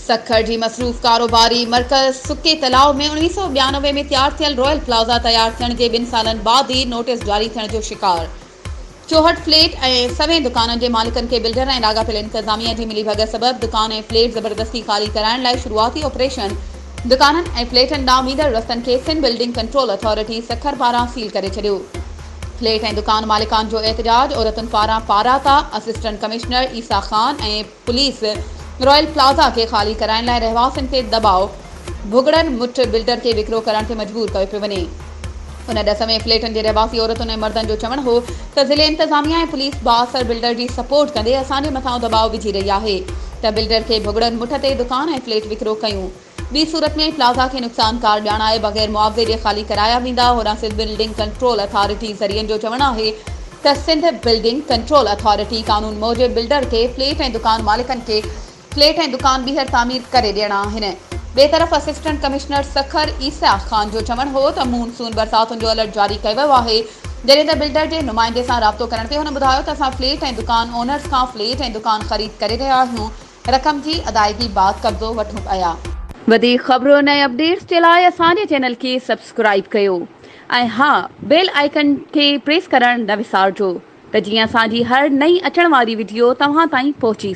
सखर जी मसरूफ़ कारोबारी मरकज़ सुके तलाव में 1992 में तैयार थियल रॉयल प्लाज़ा तैयार थियण जे 2 सालनि बाद ही नोटिस जारी थियण जो शिकार। 64 फ्लैट ऐं सवें दुकाननि जे मालिकनि खे बिल्डर ऐं लाॻापियल इंतज़ामिया जी मिलीभगत सबबि दुकान ऐं फ्लैट ज़बरदस्ती ख़ाली कराइण लाइ शुरूआती ऑपरेशन दुकाननि ऐं फ्लैटनि ॾांहुं वेंदड़ रस्तनि खे Sindh building control authority Sukkur पारां सील करे छॾियो। फ्लैट ऐं दुकान मालिकान जो एहतजाज औरतुनि पारां पाराता असिस्टेंट कमिश्नर ईसा ख़ान ऐं पुलिस रॉयल प्लाज़ा के ख़ाली कराइण लाइ रहवासियुनि ते दबाव भुगड़नि मुठ बिल्डर खे विकिरो करण ते मजबूर कयो पियो वञे। उन ॾस में फ्लैटनि जे रहवासी औरतुनि ऐं मर्दनि जो चवणु हो त ज़िले इंतज़ामिया ऐं पुलिस बाअसर बिल्डर जी सपोर्ट कंदे असांजे मथां दबाव विझी रही आहे त बिल्डर खे भुगड़नि मुठ ते दुकान ऐं फ्लैट विकिरो कयूं। ॿी सूरत में प्लाज़ा खे नुक़सानकार ॼाणाए बग़ैर मुआवज़े जे ख़ाली कराया वेंदा। होॾां सिंध बिल्डिंग कंट्रोल अथॉरिटी ज़रियनि जो चवणु आहे त सिंध बिल्डिंग कंट्रोल अथॉरिटी कानून मूजिबि बिल्डर खे फ्लैट ऐं दुकान मालिकनि खे फ्लैट ऐं दुकान ॿीहर तामीर करे ॾियणा आहिनि। ॿिए तरफ़ असिस्टेंट कमिश्नर सखर ईसा ख़ान जो चवणु हो त मूनसून बरसातुनि जो अलर्ट जारी कयो वियो आहे। जॾहिं त बिल्डर जे नुमाइंदे सां राब्तो करण ते हुन ॿुधायो त असां फ्लैट ऐं दुकान ओनर्स खां फ्लैट ऐं दुकान ख़रीद करे रहिया आहियूं। रक़म जी अदायगी बाद कब्ज़ो वठूं पिया। वधीक ख़बरुनि ऐं अपडेट्स जे लाइ असांजे चैनल खे सब्सक्राइब कयो ऐं हा बेल आइकन खे प्रेस करणु न विसारिजो त जीअं असांजी हर नई अचण वारी वीडियो तव्हां ताईं पहुची सघे।